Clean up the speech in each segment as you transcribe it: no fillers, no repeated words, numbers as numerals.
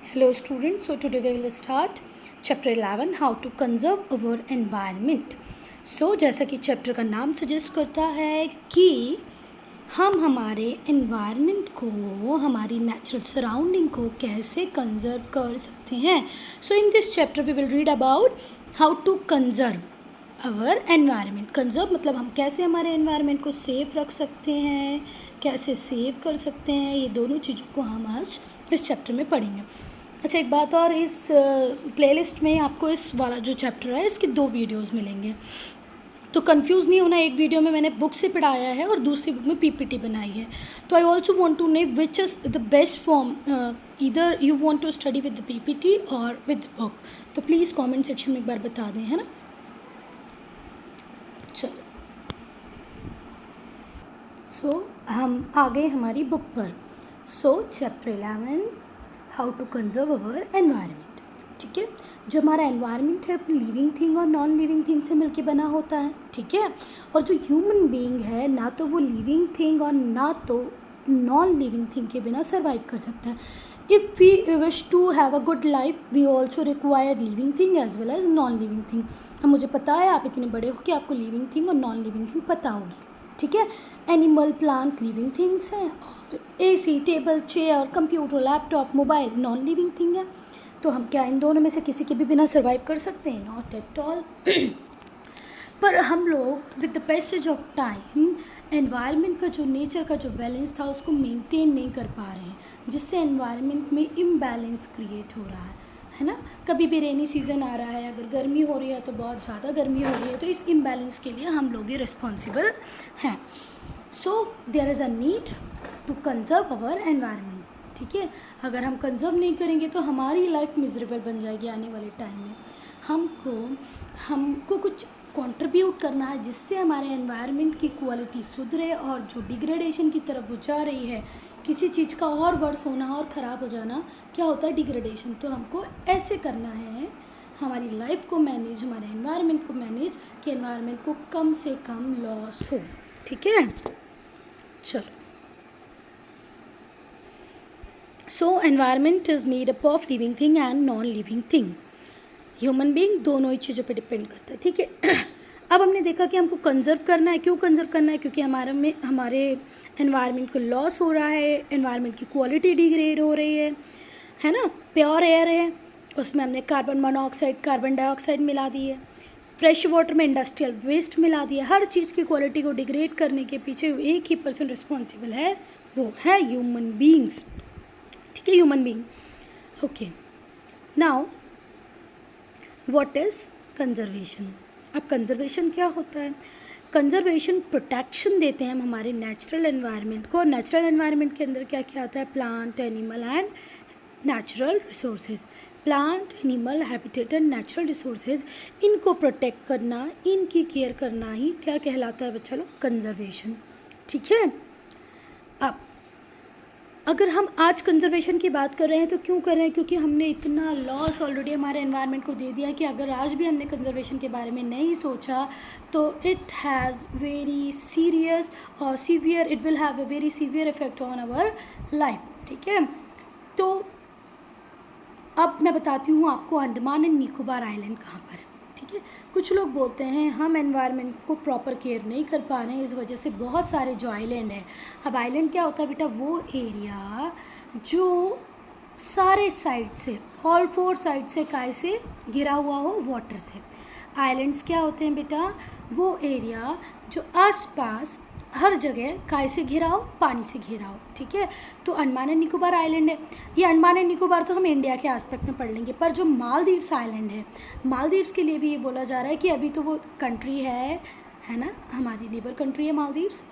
Hello students, so today we will start chapter 11 how to conserve our environment. So जैसा कि chapter का नाम suggest करता है कि हम हमारे environment को, हमारी natural surrounding को कैसे conserve कर सकते हैं. So in this chapter we will read about how to conserve our environment. Conserve मतलब हम कैसे हमारे environment को safe रख सकते हैं, कैसे सेव कर सकते हैं, ये दोनों चीज़ों को हम आज इस चैप्टर में पढ़ेंगे. अच्छा, एक बात और, इस प्लेलिस्ट में आपको इस वाला जो चैप्टर है इसकी 2 वीडियोस मिलेंगे, तो कंफ्यूज नहीं होना. एक वीडियो में मैंने बुक से पढ़ाया है और दूसरी बुक में पीपीटी बनाई है. तो I also want to know which is the best form, इधर you want to study with the PPT और विद द बुक. तो प्लीज़ कॉमेंट सेक्शन में एक बार बता दें, है ना. चलो, सो हम आ गए हमारी बुक पर. So chapter 11 how to conserve our environment. ठीक है, जो हमारा एनवायरनमेंट है वो लिविंग थिंग और नॉन लिविंग थिंग से मिलके बना होता है. ठीक है, और जो ह्यूमन बीइंग है ना तो वो लिविंग थिंग और ना तो नॉन लिविंग थिंग के बिना सर्वाइव कर सकता है. If we wish to have a good life we also require living thing as well as non living thing. अब मुझे पता है आप इतने बड़े हो कि आपको लिविंग थिंग और नॉन लिविंग थिंग पता होगी. ठीक है, एनिमल प्लांट लिविंग थिंग्स हैं, AC, table, chair, computer, laptop, mobile non living thing है. तो हम क्या इन दोनों में से किसी के भी बिना सर्वाइव कर सकते हैं? Not at all. पर हम लोग with the passage of time environment का जो नेचर का जो बैलेंस था उसको मेंटेन नहीं कर पा रहे हैं, जिससे एनवायरनमेंट में इम्बैलेंस क्रिएट हो रहा है ना. कभी भी रेनी सीज़न आ रहा है, अगर गर्मी हो रही है तो बहुत ज़्यादा गर्मी हो रही है, तो इस इम्बैलेंस के लिए हम लोग ही रिस्पॉन्सिबल हैं. So there is a need to conserve our environment. ठीक है, अगर हम कंजर्व नहीं करेंगे तो हमारी लाइफ मिजरेबल बन जाएगी आने वाले टाइम में. हमको कुछ कंट्रीब्यूट करना है जिससे हमारे एनवायरनमेंट की क्वालिटी सुधरे, और जो डिग्रेडेशन की तरफ वो जा रही है, किसी चीज़ का और वर्स होना और ख़राब हो जाना, क्या होता है? डिग्रेडेशन. तो हमको ऐसे करना है हमारी लाइफ को मैनेज, हमारे एनवायरनमेंट को मैनेज, कि एनवायरनमेंट को कम से कम लॉस हो. ठीक है, चलो. So environment is made up of living thing and non living thing. Human being दोनों ही चीज़ों पे डिपेंड करता है. ठीक है, अब हमने देखा कि हमको कंजर्व करना है. क्यों कंजर्व करना है? क्योंकि हमारे एनवायरनमेंट को लॉस हो रहा है, एनवायरनमेंट की क्वालिटी डिग्रेड हो रही है ना. प्योर एयर है, उसमें हमने कार्बन मोनोऑक्साइड, कार्बन डाइऑक्साइड मिला दी है. फ्रेश वाटर में इंडस्ट्रियल वेस्ट मिला दिया. हर चीज़ की क्वालिटी को डिग्रेड करने के पीछे एक ही पर्सन रिस्पॉन्सिबल है, वो है ह्यूमन बीइंग्स. ठीक है, human being. Okay, now what is conservation. अब कंजर्वेशन क्या होता है? कंजर्वेशन प्रोटेक्शन देते हैं हम हमारे नेचुरल एनवायरनमेंट को. नेचुरल एनवायरनमेंट के अंदर क्या क्या आता है? Plant, animal and natural resources. Plant, animal, habitat and natural resources, इनको प्रोटेक्ट करना, इनकी केयर करना ही क्या कहलाता है बच्चा लोग? कंजर्वेशन. ठीक है, अब अगर हम आज कंजर्वेशन की बात कर रहे हैं तो क्यों कर रहे हैं? क्योंकि हमने इतना लॉस ऑलरेडी हमारे एनवायरनमेंट को दे दिया कि अगर आज भी हमने कंजर्वेशन के बारे में नहीं सोचा तो इट हैज़ वेरी सीरियस और severe, it will have a very severe effect on our life. ठीक है, तो अब मैं बताती हूँ आपको अंडमान एंड निकोबार आइलैंड कहाँ पर है. ठीक है, कुछ लोग बोलते हैं हम एनवायरनमेंट को प्रॉपर केयर नहीं कर पा रहे हैं, इस वजह से बहुत सारे जो आइलैंड है. अब आइलैंड क्या होता है बेटा? वो एरिया जो सारे साइड से, ऑल 4 साइड से काय से घिरा हुआ हो? वाटर से. आइलैंड्स क्या होते हैं बेटा? वो एरिया जो आसपास हर जगह काय से घिरा हो? पानी से घिरा हो. ठीक है, तो अंडमान एंड निकोबार आइलैंड है. ये अंडमान एंड निकोबार तो हम इंडिया के एस्पेक्ट में पढ़ लेंगे, पर जो मालदीव्स आइलैंड है, मालदीव्स के लिए भी ये बोला जा रहा है कि अभी तो वो कंट्री है ना, हमारी नेबर कंट्री है मालदीव्स.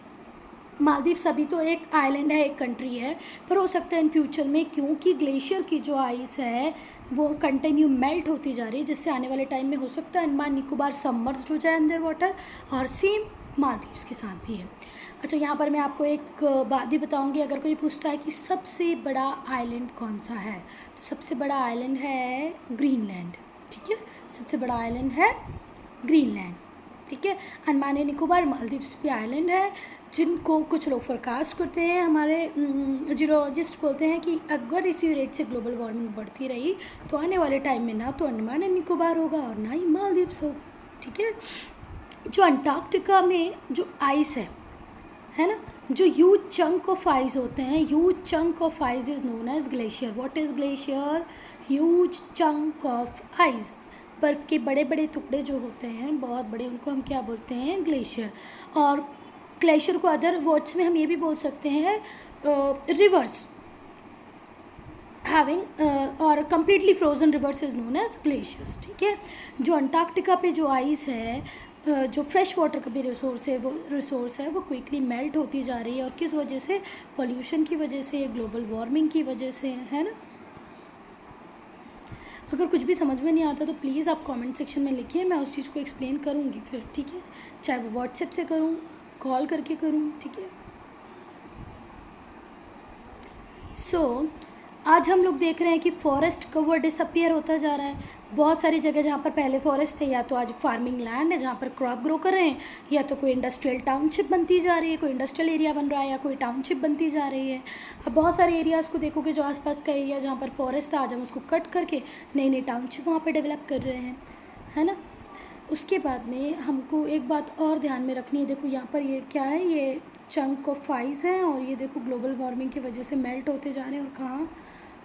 मालदीव्स अभी तो एक आइलैंड है, एक कंट्री है, पर हो सकता है इन फ्यूचर में, क्योंकि ग्लेशियर की जो आइस है वो कंटिन्यू मेल्ट होती जा रही है, जिससे आने वाले टाइम में हो सकता है अंडमान निकोबार सबमर्ज्ड हो जाए अंडर वाटर, और सेम मालदीव्स के साथ भी है. अच्छा, यहाँ पर मैं आपको एक बात भी बताऊँगी. अगर कोई पूछता है कि सबसे बड़ा आइलैंड कौन सा है, तो सबसे बड़ा आइलैंड है ग्रीनलैंड. ठीक है, सबसे बड़ा आइलैंड है ग्रीनलैंड. ठीक है, अंडमान एंड निकोबार, मालदीव्स भी आइलैंड है जिनको कुछ लोग फोरकास्ट करते हैं, हमारे जियोलॉजिस्ट बोलते हैं कि अगर इसी रेट से ग्लोबल वार्मिंग बढ़ती रही तो आने वाले टाइम में ना तो अंडमान एंड निकोबार होगा और ना ही मालदीव्स होगा, ठीक है। जो अंटार्कटिका में जो आइस है ना, जो ह्यूज चंक ऑफ आइस होते हैं, huge chunk of ice is known as glacier. What is glacier? Huge chunk of ice, बर्फ़ के बड़े बड़े टुकड़े जो होते हैं बहुत बड़े, उनको हम क्या बोलते हैं? ग्लेशियर। और ग्लेशियर को अदर वर्ड्स में हम ये भी बोल सकते हैं रिवर्स हैविंग और completely frozen rivers is known as glaciers, ठीक है। जो अंटार्कटिका पे जो आइस है, जो फ्रेश वाटर का भी रिसोर्स है वो क्विकली मेल्ट होती जा रही है। और किस वजह से? पोल्यूशन की वजह से, ग्लोबल वार्मिंग की वजह से, है ना। अगर कुछ भी समझ में नहीं आता तो प्लीज़ आप कमेंट सेक्शन में लिखिए, मैं उस चीज़ को एक्सप्लेन करूँगी फिर, ठीक है। चाहे वो व्हाट्सएप से करूँ, कॉल करके करूँ, ठीक है। सो आज हम लोग देख रहे हैं कि फॉरेस्ट कवर डिसअपियर होता जा रहा है। बहुत सारी जगह जहाँ पर पहले फॉरेस्ट थे, या तो आज फार्मिंग लैंड है जहाँ पर क्रॉप ग्रो कर रहे हैं, या तो कोई इंडस्ट्रियल टाउनशिप बनती जा रही है, कोई इंडस्ट्रियल एरिया बन रहा है, या कोई टाउनशिप बनती जा रही है। अब बहुत सारे एरियाज़ को देखोगे जो आसपास का एरिया जहाँ पर फॉरेस्ट था, आज हम उसको कट करके नई नई टाउनशिप वहाँ पर डेवलप कर रहे हैं, है ना। उसके बाद में हमको एक बात और ध्यान में रखनी है। देखो यहाँ पर ये क्या है, ये चंक ऑफ आइस है, और ये देखो ग्लोबल वार्मिंग की वजह से मेल्ट होते जा रहे हैं, और कहाँ?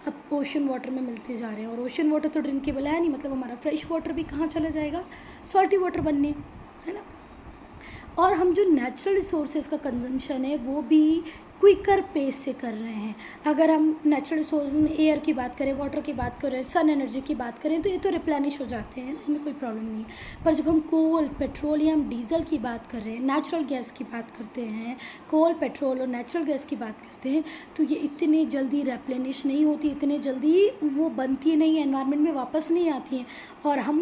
अब ओशन वाटर में मिलते जा रहे हैं। और ओशन वाटर तो ड्रिंकेबल है नहीं, मतलब हमारा फ्रेश वाटर भी कहाँ चला जाएगा? सॉल्टी वाटर बनने, है ना। और हम जो नेचुरल रिसोर्सेज का कंजम्पशन है वो भी क्विकर पेस से कर रहे हैं। अगर हम नेचुरल रिसोर्स में एयर की बात करें, वाटर की बात करें, सन एनर्जी की बात करें, तो ये तो रिप्लेनिश हो जाते हैं, इनमें कोई प्रॉब्लम नहीं है। पर जब हम कोल, पेट्रोलियम, डीजल की बात कर रहे हैं, नेचुरल गैस की बात करते हैं, कोल, पेट्रोल और नेचुरल गैस की बात करते हैं, तो ये इतनी जल्दी रिप्लेनिश नहीं होती, इतने जल्दी वो बनती नहीं है, एनवायरनमेंट में वापस नहीं आती हैं। और हम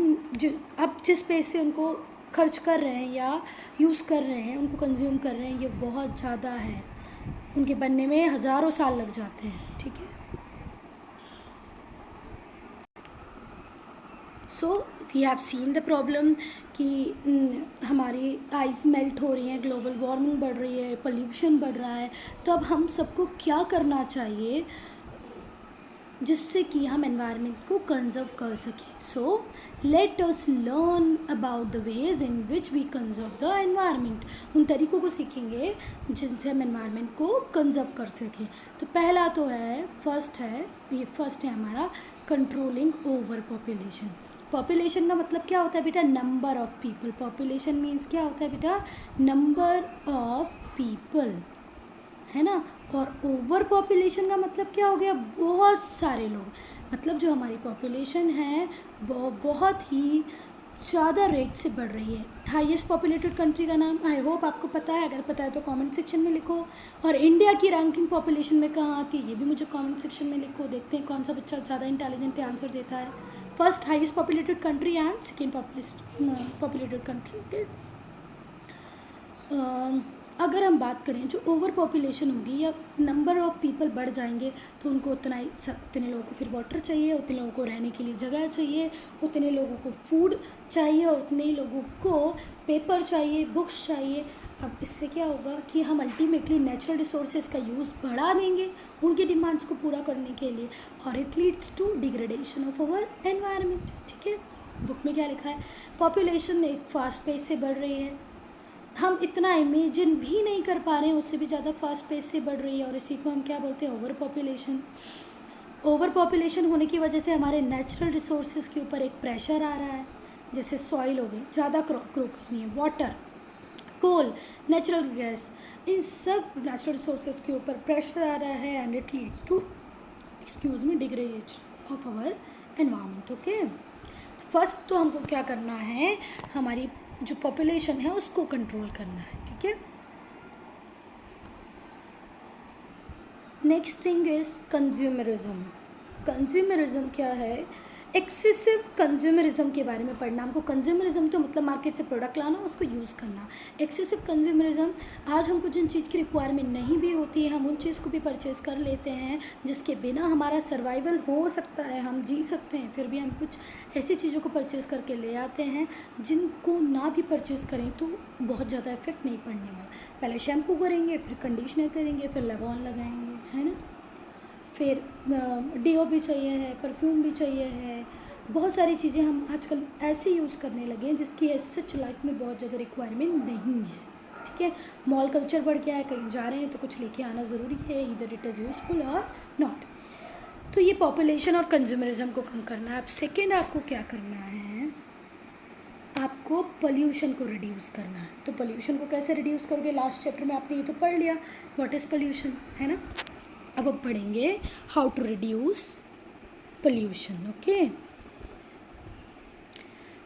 अब जिस पेस से उनको खर्च कर रहे हैं या यूज़ कर रहे हैं, उनको कंज्यूम कर रहे हैं, ये बहुत ज़्यादा है। उनके बनने में हज़ारों साल लग जाते हैं, ठीक है। So we have seen the problem कि हमारी आइस मेल्ट हो रही है, ग्लोबल वार्मिंग बढ़ रही है, पोल्यूशन बढ़ रहा है। तो अब हम सबको क्या करना चाहिए जिससे कि हम एनवायरनमेंट को कंजर्व कर सकें? So let us learn about the ways in which we conserve the environment. उन तरीक़ों को सीखेंगे जिनसे हम एनवायरनमेंट को कंजर्व कर सकें। तो पहला तो है, फर्स्ट है हमारा कंट्रोलिंग ओवर पॉपुलेशन। पॉपुलेशन का मतलब क्या होता है बेटा? Number of people. Population means क्या होता है बेटा? नंबर ऑफ पीपल, है ना। और ओवर पॉपुलेशन का मतलब क्या हो गया? बहुत सारे लोग। मतलब जो हमारी पॉपुलेशन है वो बहुत ही ज़्यादा रेट से बढ़ रही है। हाईएस्ट पॉपुलेटेड कंट्री का नाम आई होप आपको पता है, अगर पता है तो कमेंट सेक्शन में लिखो। और इंडिया की रैंकिंग पॉपुलेशन में कहाँ आती है ये भी मुझे कमेंट सेक्शन में लिखो। देखते हैं कौन सा बच्चा ज़्यादा इंटेलिजेंट आंसर देता है। First highest populated country and second populated country, okay. अगर हम बात करें जो ओवर पॉपुलेशन होगी या नंबर ऑफ़ पीपल बढ़ जाएंगे तो उनको उतने लोगों को फिर वाटर चाहिए, उतने लोगों को रहने के लिए जगह चाहिए, उतने लोगों को फूड चाहिए, और उतने लोगों को पेपर चाहिए, बुक्स चाहिए। अब इससे क्या होगा कि हम अल्टीमेटली नेचुरल रिसोर्सेज का यूज़ बढ़ा देंगे उनकी डिमांड्स को पूरा करने के लिए, और it leads to degradation of our environment, ठीक है। बुक में क्या लिखा है? पॉपुलेशन एक फास्ट पेस से बढ़ रही है, हम इतना इमेजिन भी नहीं कर पा रहे हैं, उससे भी ज़्यादा फास्ट पेस से बढ़ रही है, और इसी को हम क्या बोलते हैं? Over population. ओवर पॉपुलेशन होने की वजह से हमारे नेचुरल रिसोर्सेज के ऊपर एक प्रेशर आ रहा है, जैसे सॉइल हो गई, ज़्यादा क्रॉप ग्रो करनी है, वाटर, कोल, नेचुरल गैस, इन सब नेचुरल रिसोर्सेज के ऊपर प्रेशर आ रहा है, and it leads to degradation of our environment, okay. First तो हमको क्या करना है? हमारी जो पॉपुलेशन है उसको कंट्रोल करना है, ठीक है। Next thing is consumerism. Consumerism क्या है एक्सेसिव कंज्यूमरिज्म के बारे में पढ़ना हमको। कंज्यूमरिज्म तो मतलब मार्केट से प्रोडक्ट लाना, उसको यूज़ करना। एक्सेसिव कंज्यूमरिज्म, आज हमको जिन चीज़ की रिक्वायरमेंट नहीं भी होती है हम उन चीज़ को भी परचेज़ कर लेते हैं जिसके बिना हमारा सर्वाइवल हो सकता है, हम जी सकते हैं, फिर भी हम कुछ ऐसी चीज़ों को परचेज़ करके ले आते हैं जिनको ना भी परचेज़ करें तो बहुत ज़्यादा इफेक्ट नहीं पड़ने वाला। पहले शैम्पू करेंगे, फिर कंडीशनर करेंगे, फिर लवॉन लगाएंगे, है ना, फिर डीओ भी चाहिए है, परफ्यूम भी चाहिए है, बहुत सारी चीज़ें हम आजकल ऐसे यूज़ करने लगे हैं जिसकी सच लाइफ में बहुत ज़्यादा रिक्वायरमेंट नहीं है। ठीक है, मॉल कल्चर बढ़ गया है, कहीं जा रहे हैं तो कुछ लेके आना ज़रूरी है, इधर इट इज़ यूज़फुल और नॉट। तो ये पॉपुलेशन और कंज्यूमरिज्म को कम करना है। अब सेकेंड आपको क्या करना है, आपको पोल्यूशन को रिड्यूस करना है। तो पोल्यूशन को कैसे रिड्यूस करोगे, लास्ट चैप्टर में आपने ये तो पढ़ लिया, व्हाट इज़ पोल्यूशन, है ना। अब हम पढ़ेंगे how to reduce pollution. Okay,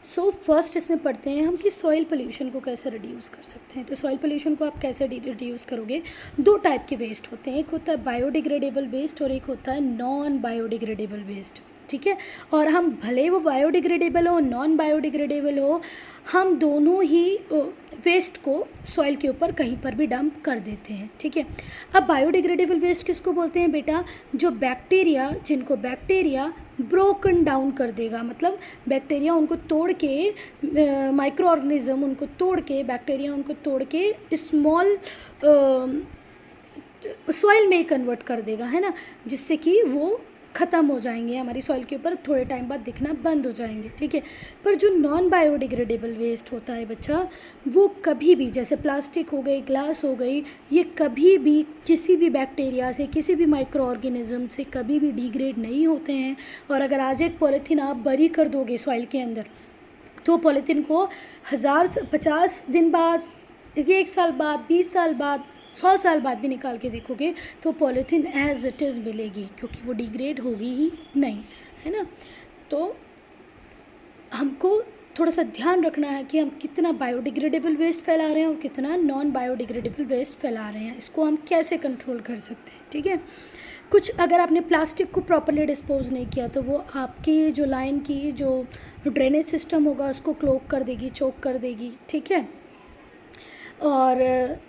so first इसमें पढ़ते हैं हम कि सॉइल पोल्यूशन को कैसे रिड्यूस कर सकते हैं। तो सॉइल पोल्यूशन को आप कैसे रिड्यूस करोगे, दो टाइप के वेस्ट होते हैं, एक होता है बायोडिग्रेडेबल वेस्ट और एक होता है नॉन बायोडिग्रेडेबल वेस्ट। ठीक है, और हम भले वो बायोडिग्रेडेबल हो नॉन बायोडिग्रेडेबल हो, हम दोनों ही वेस्ट को सॉइल के ऊपर कहीं पर भी डंप कर देते हैं। ठीक है, अब बायोडिग्रेडेबल वेस्ट किसको बोलते हैं बेटा, जो बैक्टीरिया, जिनको बैक्टीरिया ब्रोकन डाउन कर देगा, मतलब बैक्टीरिया उनको तोड़ के, माइक्रो ऑर्गेनिज्म उनको तोड़ के, बैक्टीरिया उनको तोड़ के स्मॉल सॉइल में कन्वर्ट कर देगा, है ना, जिससे कि वो ख़त्म हो जाएंगे, हमारी सॉइल के ऊपर थोड़े टाइम बाद दिखना बंद हो जाएंगे। ठीक है, पर जो नॉन बायोडिग्रेडेबल वेस्ट होता है बच्चा, वो कभी भी, जैसे प्लास्टिक हो गई, ग्लास हो गई, ये कभी भी किसी भी बैक्टीरिया से, किसी भी माइक्रो ऑर्गेनिज्म से कभी भी डिग्रेड नहीं होते हैं। और अगर आज एक पॉलीथीन आप बरी कर दोगे सॉइल के अंदर, तो पॉलीथीन को 50 दिन बाद, 1 साल बाद, 20 साल बाद, 100 साल बाद भी निकाल के देखोगे तो पॉलीथीन एज इट इज़ मिलेगी, क्योंकि वो डिग्रेड होगी ही नहीं, है ना। तो हमको थोड़ा सा ध्यान रखना है कि हम कितना बायोडिग्रेडेबल वेस्ट फैला रहे हैं और कितना नॉन बायोडिग्रेडेबल वेस्ट फैला रहे हैं, इसको हम कैसे कंट्रोल कर सकते हैं। ठीक है, कुछ अगर आपने प्लास्टिक को प्रॉपरली डिस्पोज नहीं किया तो वो आपकी जो लाइन की जो ड्रेनेज सिस्टम होगा उसको क्लोग कर देगी, चोक कर देगी। ठीक है, और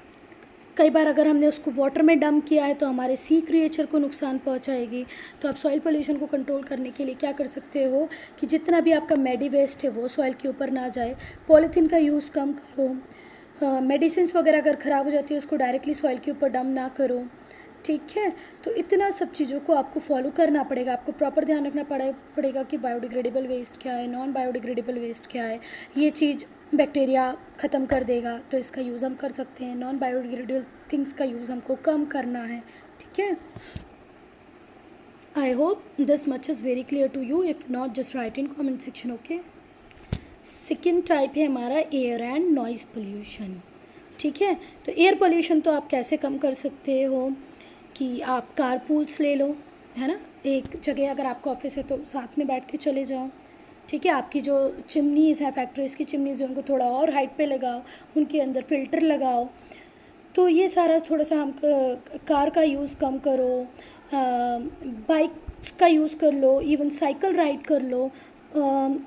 कई बार अगर हमने उसको वाटर में डंप किया है तो हमारे सी क्रिएचर को नुकसान पहुंचाएगी। तो आप सॉइल पोल्यूशन को कंट्रोल करने के लिए क्या कर सकते हो कि जितना भी आपका मेडी वेस्ट है वो सॉइल के ऊपर ना जाए, पॉलीथीन का यूज़ कम करो, मेडिसिन वगैरह अगर ख़राब हो जाती है उसको डायरेक्टली सॉइल के ऊपर डंप ना करो। ठीक है, तो इतना सब चीज़ों को आपको फॉलो करना पड़ेगा, आपको प्रॉपर ध्यान रखना पड़ेगा कि बायोडिग्रेडेबल वेस्ट क्या है, नॉन बायोडिग्रेडेबल वेस्ट क्या है। ये चीज़ बैक्टीरिया ख़त्म कर देगा तो इसका यूज़ हम कर सकते हैं, नॉन बायोडिग्रेडेबल थिंग्स का यूज़ हमको कम करना है। ठीक है, I hope this much is very clear to you, if not just write in comment section. Okay, second type है हमारा एयर एंड नॉइज़ पोल्यूशन। ठीक है, तो एयर पोल्यूशन तो आप कैसे कम कर सकते हो कि आप कारपूल्स ले लो, है ना, एक जगह अगर आपका ऑफिस है तो साथ में बैठ के चले जाओ। ठीक है, आपकी जो चिमनीज़ हैं, फैक्ट्रीज़ की चिमनीज़ हैं, उनको थोड़ा और हाइट पे लगाओ, उनके अंदर फ़िल्टर लगाओ। तो ये सारा थोड़ा सा हम कार का यूज़ कम करो, बाइक्स का यूज़ कर लो, इवन साइकिल राइड कर लो,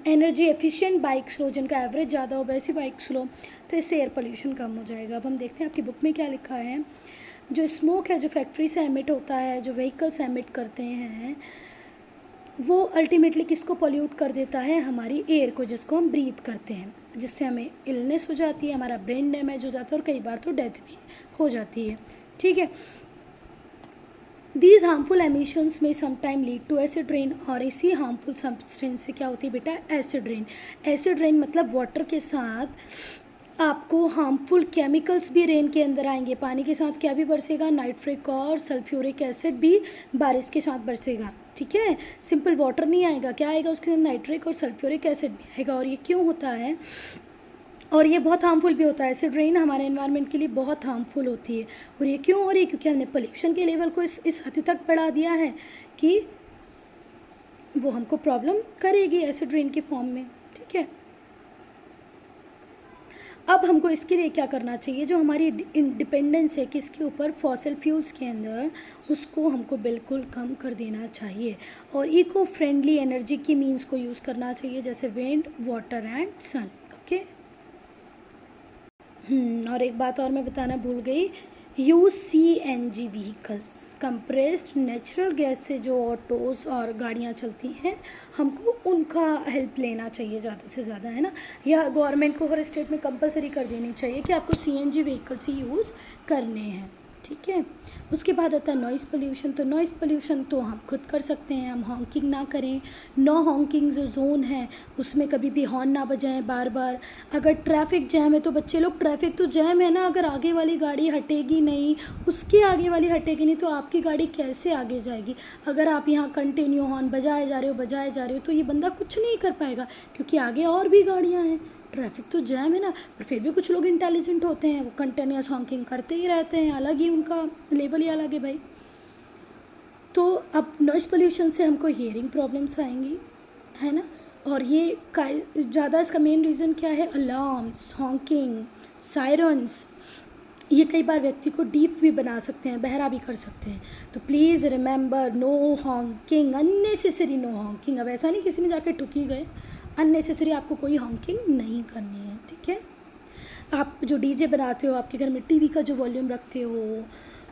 एनर्जी एफिशिएंट बाइक्स लो, जिनका एवरेज ज़्यादा हो वैसी बाइक्स लो, तो इससे एयर पोल्यूशन कम हो जाएगा। अब हम देखते हैं आपकी बुक में क्या लिखा है। जो स्मोक है जो फैक्ट्री से एमिट होता है, जो व्हीकल्स एमिट करते हैं, वो अल्टीमेटली किसको पॉल्यूट कर देता है, हमारी एयर को, जिसको हम ब्रीथ करते हैं, जिससे हमें इलनेस हो जाती है, हमारा ब्रेन डैमेज हो जाता है और कई बार तो डेथ भी हो जाती है। ठीक है, दीज हार्मफुल एमिशंस में sometime lead to acid rain, और इसी हार्मफुल सब्सटेंस से क्या होती है बेटा, एसिड रेन। एसिड रेन मतलब वाटर के साथ आपको हार्मफुल केमिकल्स भी रेन के अंदर आएंगे, पानी के साथ क्या भी बरसेगा, नाइट्रिक और सल्फ्यूरिक एसिड भी बारिश के साथ बरसेगा। ठीक है, सिंपल वाटर नहीं आएगा, क्या आएगा उसके अंदर, नाइट्रिक और सल्फ्यूरिक एसिड भी आएगा। और ये क्यों होता है, और ये बहुत हार्मफुल भी होता है। एसिड रेन हमारे एनवायरनमेंट के लिए बहुत हार्मफुल होती है। और ये क्यों हो रही है, क्योंकि हमने पोल्यूशन के लेवल को इस हद तक बढ़ा दिया है कि वो हमको प्रॉब्लम करेगी एसिड रेन के फॉर्म में। ठीक है, अब हमको इसके लिए क्या करना चाहिए, जो हमारी इंडिपेंडेंस है किसके ऊपर, फॉसिल फ्यूल्स के अंदर, उसको हमको बिल्कुल कम कर देना चाहिए और इको फ्रेंडली एनर्जी की मीन्स को यूज़ करना चाहिए, जैसे wind, water and sun. Okay. और एक बात और मैं बताना भूल गई, use CNG vehicles, compressed natural gas से जो ऑटोज़ और गाड़ियाँ चलती हैं, हमको उनका हेल्प लेना चाहिए ज़्यादा से ज़्यादा, है ना। या गवर्नमेंट को हर स्टेट में कंपलसरी कर देनी चाहिए कि आपको CNG व्हीकल्स ही यूज़ करने हैं, ठीक है। उसके बाद आता है नॉइज़ पोल्यूशन। तो नॉइज़ पोल्यूशन तो हम खुद कर सकते हैं, हम हॉन्किंग ना करें, नो हॉन्किंग जो जोन है उसमें कभी भी हॉर्न ना बजाएं बार बार। अगर ट्रैफिक जैम है तो बच्चे लोग, ट्रैफिक तो जैम है ना, अगर आगे वाली गाड़ी हटेगी नहीं, उसकी आगे वाली हटेगी नहीं, तो आपकी गाड़ी कैसे आगे जाएगी। अगर आप यहाँ कंटिन्यू हॉर्न बजाए जा रहे हो तो ये बंदा कुछ नहीं कर पाएगा, क्योंकि आगे और भी गाड़ियाँ हैं, ट्रैफिक तो जैम है ना। पर फिर भी कुछ लोग इंटेलिजेंट होते हैं, वो कंटिन्यूस हॉन्किंग करते ही रहते हैं, अलग ही उनका लेवल ही अलग है भाई। तो अब नॉइज़ पोल्यूशन से हमको हियरिंग प्रॉब्लम्स आएंगी, है ना। और ये ज़्यादा इसका मेन रीज़न क्या है, अलार्म्स, हॉन्किंग, सायरन्स, ये कई बार व्यक्ति को डीप भी बना सकते हैं, बहरा भी कर सकते हैं। तो please remember, no honking, unnecessary no honking. अब ऐसा नहीं किसी में जाके ठुकी गए, अननेसेसरी आपको कोई हॉन्किंग नहीं करनी है, ठीक है। आप जो डीजे बनाते हो, आपके घर में टीवी का जो वॉल्यूम रखते हो,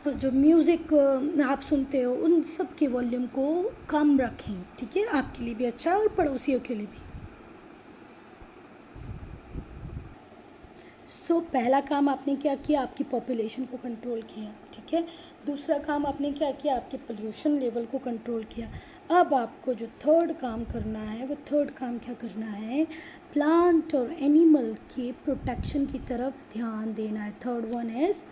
जो म्यूज़िक आप सुनते हो, उन सब के वॉल्यूम को कम रखें, ठीक है, आपके लिए भी अच्छा है और पड़ोसियों के लिए भी। पहला काम आपने क्या किया, आपकी पॉपुलेशन को कंट्रोल किया, ठीक है। दूसरा काम आपने क्या किया, आपके पोल्यूशन लेवल को कंट्रोल किया। अब आपको जो थर्ड काम करना है, वो थर्ड काम क्या करना है, प्लांट और एनिमल के प्रोटेक्शन की तरफ ध्यान देना है। Third one is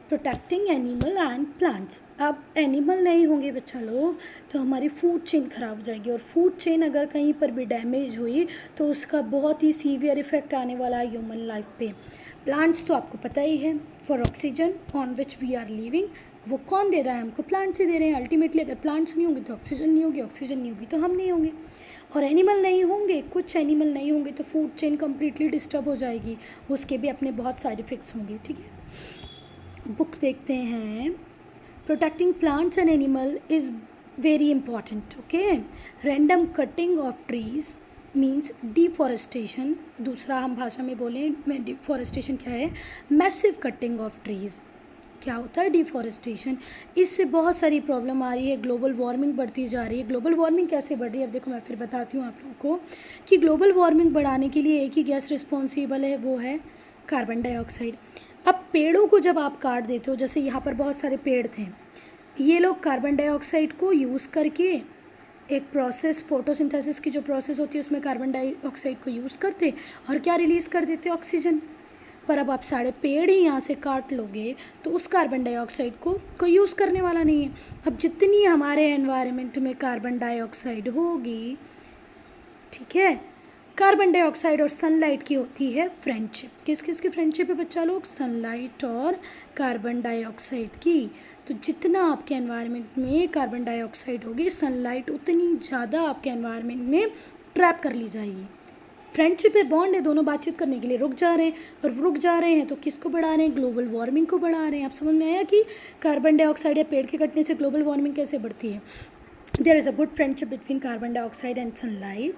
protecting animal and plants. अब एनिमल नहीं होंगे बच्चा लोग तो हमारी फूड चेन ख़राब हो जाएगी, और फूड चेन अगर कहीं पर भी डैमेज हुई तो उसका बहुत ही सीवियर इफ़ेक्ट आने वाला है ह्यूमन लाइफ पे। प्लांट्स तो आपको पता ही है, for oxygen on which we are living, वो कौन दे रहा है हमको, प्लांट्स ही दे रहे हैं अल्टीमेटली। अगर प्लांट्स नहीं होंगे तो ऑक्सीजन नहीं होगी, ऑक्सीजन नहीं होगी तो हम नहीं होंगे, और एनिमल नहीं होंगे, कुछ एनिमल नहीं होंगे तो फूड चेन कम्प्लीटली डिस्टर्ब हो जाएगी, उसके भी अपने बहुत साइड इफ़ेक्ट्स होंगे, ठीक है। बुक देखते हैं, protecting plants and animal is very important, okay. Random cutting of trees means deforestation. दूसरा हम भाषा में बोलें डिफॉरेस्टेशन क्या है, मैसिव कटिंग ऑफ ट्रीज़। क्या होता है डिफॉरेस्टेशन, इससे बहुत सारी प्रॉब्लम आ रही है, ग्लोबल वार्मिंग बढ़ती जा रही है। ग्लोबल वार्मिंग कैसे बढ़ रही है, अब देखो मैं फिर बताती हूँ आप लोगों को कि ग्लोबल वार्मिंग बढ़ाने के लिए एक ही गैस रिस्पॉन्सिबल है, वो है कार्बन डाइऑक्साइड। अब पेड़ों को जब आप काट देते हो, जैसे यहाँ पर बहुत सारे पेड़ थे, ये लोग कार्बन डाइऑक्साइड को यूज़ करके एक प्रोसेस, फोटोसिंथेसिस की जो प्रोसेस होती है उसमें कार्बन डाइऑक्साइड को यूज़ करते और क्या रिलीज़ कर देते, ऑक्सीजन। पर अब आप सारे पेड़ ही यहाँ से काट लोगे तो उस कार्बन डाइऑक्साइड को कोई यूज़ करने वाला नहीं है। अब जितनी हमारे एनवायरनमेंट में कार्बन डाइऑक्साइड होगी, ठीक है, कार्बन डाइऑक्साइड और सनलाइट की होती है फ्रेंडशिप। किस किस की फ्रेंडशिप है बच्चा लोग, सनलाइट और कार्बन डाइऑक्साइड की। तो जितना आपके एनवायरनमेंट में कार्बन डाइऑक्साइड होगी, सनलाइट उतनी ज़्यादा आपके एनवायरनमेंट में ट्रैप कर ली जाएगी। फ्रेंडशिप है, बॉन्ड है, दोनों बातचीत करने के लिए रुक जा रहे हैं, और रुक जा रहे हैं तो किसको बढ़ा रहे हैं, ग्लोबल वार्मिंग को बढ़ा रहे हैं। आप समझ में आया कि कार्बन डाइऑक्साइड या पेड़ के कटने से ग्लोबल वार्मिंग कैसे बढ़ती है। There is a good friendship between carbon dioxide and sunlight.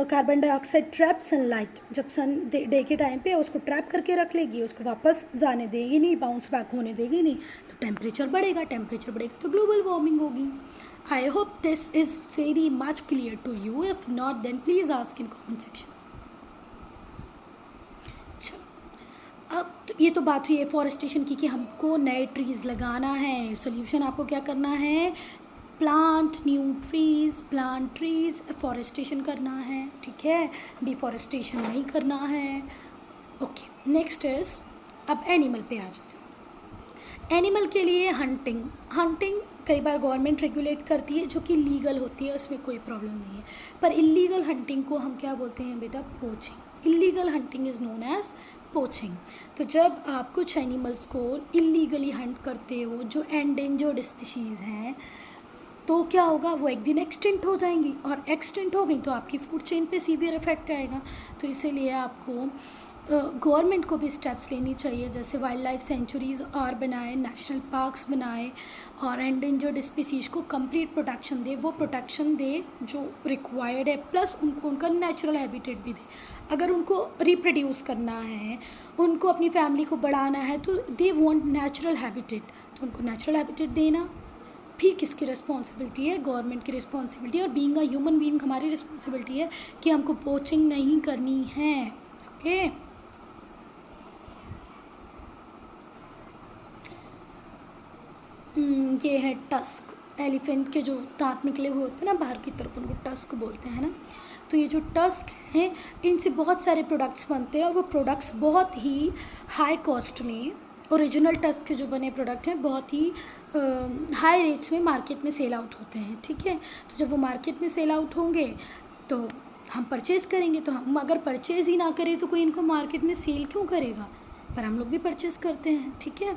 Carbon dioxide trap sunlight, जब सन डे के टाइम पे उसको ट्रैप करके रख लेगी, उसको वापस जाने देगी नहीं, बाउंस बैक होने देगी नहीं, तो टेम्परेचर बढ़ेगा, टेम्परेचर बढ़ेगा तो ग्लोबल वार्मिंग होगी। I hope this is very much clear to you, if not then please ask in comment section. अब तो ये तो बात हुई है फॉरेस्टेशन की कि हमको नए ट्रीज़ लगाना है। सोल्यूशन आपको क्या करना है, plant new trees, plant trees, forestation करना है, ठीक है, डिफॉरेस्टेशन नहीं करना है। ओके, नेक्स्ट इज़, अब एनिमल पे आ जाते हैं। एनिमल के लिए हंटिंग, हंटिंग कई बार गवर्नमेंट रेगुलेट करती है जो कि लीगल होती है, उसमें कोई प्रॉब्लम नहीं है। पर इलीगल हंटिंग को हम क्या बोलते हैं बेटा, poaching. Illegal hunting is known as poaching. तो जब आप कुछ एनिमल्स को इलीगली हंट करते हो जो एंडेंजर्ड स्पीशीज़ हैं, तो क्या होगा, वो एक दिन एक्सटिंक्ट हो जाएंगी, और एक्सटिंक्ट हो गई तो आपकी फूड चेन पे सीवियर इफेक्ट आएगा। तो इसीलिए आपको गवर्नमेंट को भी स्टेप्स लेनी चाहिए, जैसे वाइल्ड लाइफ सेंचुरीज़ और बनाए, नेशनल पार्क्स बनाए, और एंडेंजर्ड स्पीसीज को कंप्लीट प्रोटेक्शन दे, वो प्रोटेक्शन दे जो रिक्वायर्ड है, प्लस उनको उनका नेचुरल हैबिटेट भी दे। अगर उनको रिप्रोड्यूस करना है, उनको अपनी फैमिली को बढ़ाना है, तो दे वांट नेचुरल हैबिटेट, तो उनको नेचुरल हैबिटेट देना भी किसकी रिस्पॉन्सिबिलिटी है, गवर्नमेंट की रिस्पॉन्सिबिलिटी है। और बीइंग अ ह्यूमन बीइंग हमारी रिस्पॉन्सिबिलिटी है कि हमको पोचिंग नहीं करनी है। ओके, ये है टस्क, एलिफेंट के जो दांत निकले हुए होते हैं ना बाहर की तरफ, उनको टस्क बोलते हैं ना। तो ये जो टस्क हैं, इनसे बहुत सारे प्रोडक्ट्स बनते हैं, और वो प्रोडक्ट्स बहुत ही हाई कॉस्ट में, ओरिजिनल टस्क के जो बने प्रोडक्ट हैं बहुत ही हाई रेट्स में मार्केट में सेल आउट होते हैं। ठीक है, तो जब वो मार्केट में सेल आउट होंगे तो हम परचेज़ करेंगे। तो हम अगर परचेज़ ही ना करें तो कोई इनको मार्केट में सेल क्यों करेगा, पर हम लोग भी परचेज़ करते हैं। ठीक है,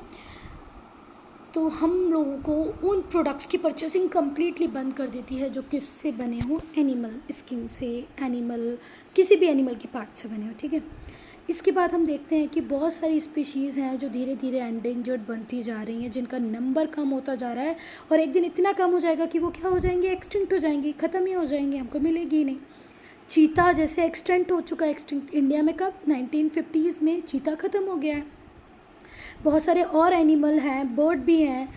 तो हम लोगों को उन प्रोडक्ट्स की परचेसिंग कम्प्लीटली बंद कर देती है जो किससे बने हों, एनिमल स्किन से, एनिमल किसी भी एनिमल के पार्ट से बने हो। ठीक है, इसके बाद हम देखते हैं कि बहुत सारी स्पीशीज़ हैं जो धीरे धीरे एंडेंजर्ड बनती जा रही हैं, जिनका नंबर कम होता जा रहा है, और एक दिन इतना कम हो जाएगा कि वो क्या हो जाएंगे, एक्सटिंक्ट हो जाएंगी, ख़त्म ही हो जाएंगी, हमको मिलेगी ही नहीं। चीता जैसे एक्सटेंट हो चुका है, एक्सटिंक्ट इंडिया में कब, 1950s में चीता ख़त्म हो गया है। बहुत सारे और एनिमल हैं, बर्ड भी हैं,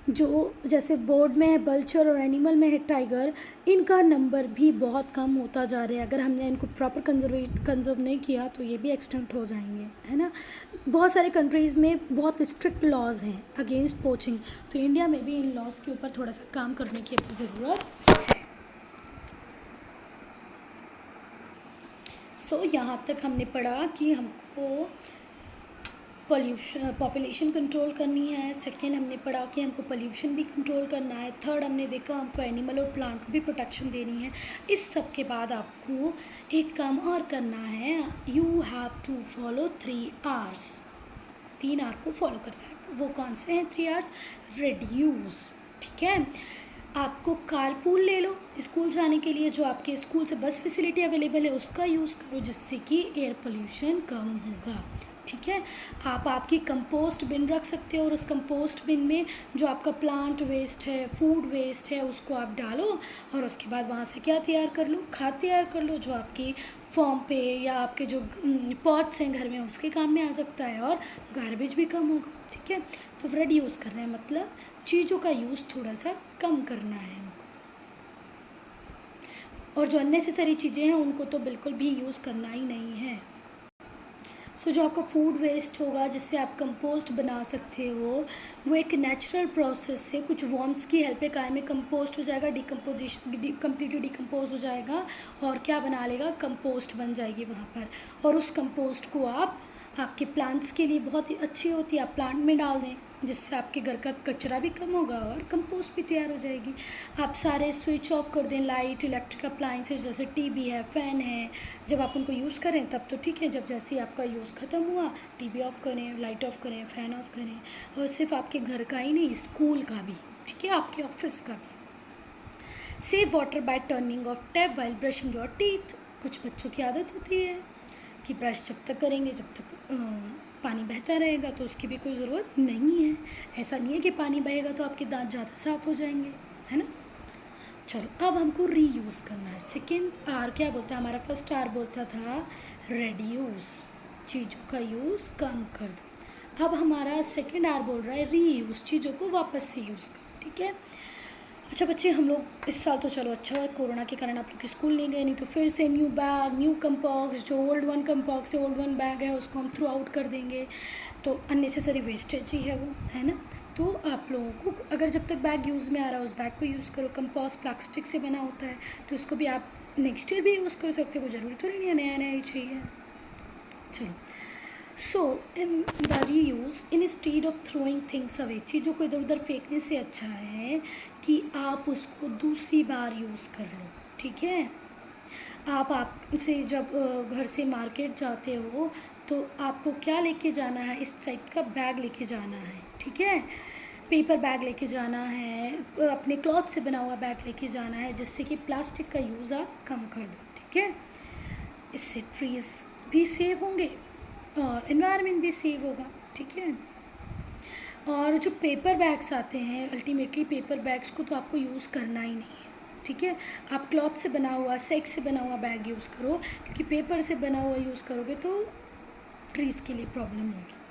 जो जैसे बर्ड में है बल्चर और एनिमल में है टाइगर, इनका नंबर भी बहुत कम होता जा रहा है। अगर हमने इनको प्रॉपर कंजर्व नहीं किया तो ये भी एक्सटिंक्ट हो जाएंगे, है ना। बहुत सारे कंट्रीज़ में बहुत स्ट्रिक्ट लॉज हैं अगेंस्ट पोचिंग, तो इंडिया में भी इन लॉज के ऊपर थोड़ा सा काम करने की ज़रूरत है। सो यहाँ तक हमने पढ़ा कि हमको पॉपुलेशन कंट्रोल करनी है। सेकेंड हमने पढ़ा कि हमको पोल्यूशन भी कंट्रोल करना है। थर्ड हमने देखा हमको एनिमल और प्लांट को भी प्रोटेक्शन देनी है। इस सब के बाद आपको एक काम और करना है, you have to follow 3 R's, 3 R को फॉलो करना है। वो कौन से हैं 3 R's? रिड्यूस, ठीक है। आपको कारपूल ले लो स्कूल जाने के लिए, जो आपके स्कूल से बस फैसिलिटी अवेलेबल है उसका यूज़ करो, जिससे कि एयर पोल्यूशन कम होगा। ठीक है, आप आपकी कंपोस्ट बिन रख सकते हो, और उस कंपोस्ट बिन में जो आपका प्लांट वेस्ट है, फूड वेस्ट है, उसको आप डालो, और उसके बाद वहाँ से क्या तैयार कर लो, खाद तैयार कर लो, जो आपकी फॉर्म पे या आपके जो पॉट्स हैं घर में उसके काम में आ सकता है, और गार्बेज भी कम होगा। ठीक है, तो रिड्यूस करना है मतलब चीज़ों का यूज़ थोड़ा सा कम करना है, और जो अननेसेसरी चीज़ें हैं उनको तो बिल्कुल भी यूज़ करना ही नहीं है। सो जो आपका फूड वेस्ट होगा जिससे आप कंपोस्ट बना सकते हो, वो एक नेचुरल प्रोसेस से कुछ वॉर्म्स की हेल्प पे काय में कंपोस्ट हो जाएगा, कम्प्लीटली डिकम्पोज हो जाएगा, और क्या बना लेगा, कंपोस्ट बन जाएगी वहाँ पर। और उस कंपोस्ट को आप आपके प्लांट्स के लिए बहुत ही अच्छी होती है, आप प्लांट में डाल दें, जिससे आपके घर का कचरा भी कम होगा और कंपोस्ट भी तैयार हो जाएगी। आप सारे स्विच ऑफ कर दें, लाइट, इलेक्ट्रिक अप्लाइंसेस जैसे टीवी है, फ़ैन है, जब आप उनको यूज़ करें तब तो ठीक है, जब जैसे ही आपका यूज़ ख़त्म हुआ टीवी ऑफ़ करें, लाइट ऑफ़ करें, फ़ैन ऑफ़ करें। और सिर्फ आपके घर का ही नहीं, स्कूल का भी, ठीक है, आपके ऑफिस का भी। Save water bye turning of tap while brushing your teeth. कुछ बच्चों की आदत होती है कि ब्रश जब तक करेंगे जब तक पानी बहता रहेगा, तो उसकी भी कोई ज़रूरत नहीं है। ऐसा नहीं है कि पानी बहेगा तो आपके दांत ज़्यादा साफ़ हो जाएंगे, है ना। चलो अब हमको रीयूज़ करना है। सेकेंड आर क्या बोलता है, हमारा फर्स्ट आर बोलता था रिड्यूस, चीज़ों का यूज़ कम कर दो। अब हमारा सेकेंड आर बोल रहा है रीयूज़, चीज़ों को वापस से यूज़ करो। ठीक है, अच्छा बच्चे, हम लोग इस साल तो चलो अच्छा है, कोरोना के कारण आप लोग स्कूल नहीं गए, नहीं तो फिर से न्यू बैग, न्यू कंपॉक्स, जो ओल्ड वन कंपॉक्स से ओल्ड वन बैग है उसको हम थ्रू आउट कर देंगे, तो अननेसेसरी वेस्टेज ही है वो, है ना। तो आप लोगों को अगर जब तक बैग यूज़ में आ रहा है उस बैग को यूज़ करो। कंपोस्ट प्लास्टिक से बना होता है, तो इसको भी आप नेक्स्ट ईयर भी यूज़ कर सकते हो, कोई ज़रूरी तो नहीं है नया नया ही चाहिए। चलो, so in the reuse instead of throwing things away, चीज़ों को इधर उधर फेंकने से अच्छा है कि आप उसको दूसरी बार यूज़ कर लो। ठीक है, आप से जब घर से मार्केट जाते हो तो आपको क्या लेके जाना है, इस टाइप का बैग लेके जाना है। ठीक है, पेपर बैग लेके जाना है, अपने क्लॉथ से बना हुआ बैग लेके जाना है, जिससे कि प्लास्टिक का यूज़ आप कम कर दो, ठीक है। इससे ट्रीज़ भी सेव होंगे और एनवायरनमेंट भी सेव होगा, ठीक है। और जो पेपर बैग्स आते हैं, अल्टीमेटली पेपर बैग्स को तो आपको यूज़ करना ही नहीं है, ठीक है। आप क्लॉथ से बना हुआ, सेक से बना हुआ बैग यूज़ करो, क्योंकि पेपर से बना हुआ यूज़ करोगे तो ट्रीज़ के लिए प्रॉब्लम होगी।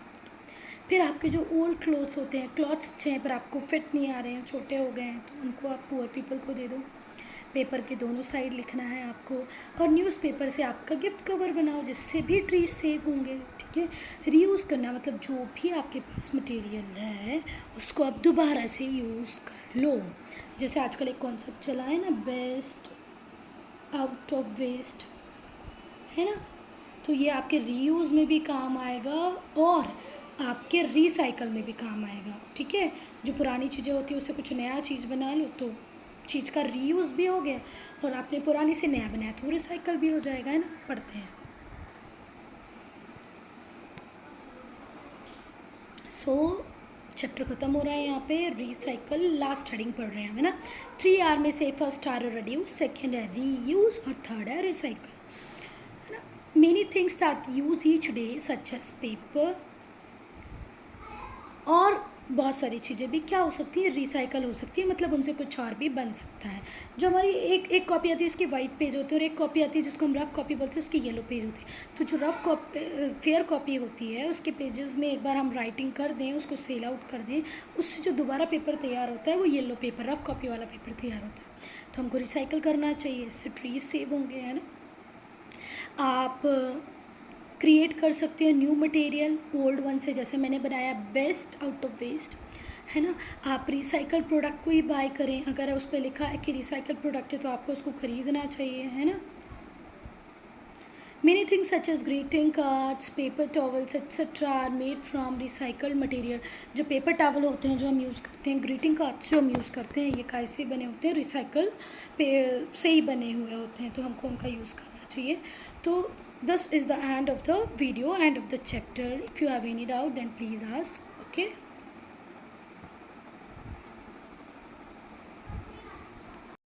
फिर आपके जो ओल्ड क्लॉथ्स होते हैं, क्लॉथ्स अच्छे हैं पर आपको फिट नहीं आ रहे हैं, छोटे हो गए हैं, तो उनको आप पुअर पीपल को दे दो। पेपर के दोनों साइड लिखना है आपको। और न्यूज़पेपर से आपका गिफ्ट कवर बनाओ, जिससे भी ट्रीज सेव होंगे, ठीक है। रीयूज़ करना मतलब जो भी आपके पास मटेरियल है उसको आप दोबारा से यूज़ कर लो। जैसे आजकल एक कॉन्सेप्ट चला है ना, बेस्ट आउट ऑफ वेस्ट, है ना। तो ये आपके रीयूज़ में भी काम आएगा और आपके रिसाइकल में भी काम आएगा, ठीक है। जो पुरानी चीज़ें होती है उससे कुछ नया चीज़ बना लो तो चीज़ का रीयूज़ भी हो गया और आपने पुरानी से नया बनाया तो रिसाइकल भी हो जाएगा, है ना। पढ़ते हैं। सो चैप्टर ख़त्म हो रहा है यहाँ पे। रिसाइकल लास्ट हेडिंग पढ़ रहे हैं, है ना। 3R में से फर्स्ट R है रिड्यूस, सेकेंड है रीयूज़ और थर्ड है रिसाइकल, है ना। Many things that use each day such as paper, और बहुत सारी चीज़ें भी क्या हो सकती है, रिसाइकल हो सकती है, मतलब उनसे कुछ और भी बन सकता है। जो हमारी एक कॉपी आती है उसकी वाइट पेज होती है और एक कॉपी आती है जिसको हम रफ़ कॉपी बोलते हैं, उसकी येलो पेज होती है। तो जो रफ़ कॉपी फेयर कॉपी होती है उसके पेजेस में एक बार हम राइटिंग कर दें, उसको सेल आउट कर दें, उससे जो दोबारा पेपर तैयार होता है वो येलो पेपर, रफ़ कॉपी वाला पेपर तैयार होता है। तो हमको रिसाइकल करना चाहिए, इससे ट्रीज सेव होंगे, है ना। आप क्रिएट कर सकते हैं न्यू मटेरियल ओल्ड वन से, जैसे मैंने बनाया बेस्ट आउट ऑफ वेस्ट, है ना। आप रिसाइकल प्रोडक्ट को ही बाय करें, अगर उस पर लिखा है कि रिसाइकल प्रोडक्ट है तो आपको उसको ख़रीदना चाहिए, है ना। Many things such as greeting cards, paper towels etcetera are made from recycled material. जो पेपर टॉवल होते हैं जो हम यूज़ करते हैं, ग्रीटिंग कार्ड्स जो हम यूज़ करते हैं, ये कैसे बने होते हैं, रिसाइकल से ही बने हुए होते हैं, तो हमको उनका यूज़ करना चाहिए। तो this is the end of the video, end of the chapter. If you have any doubt then please ask, okay.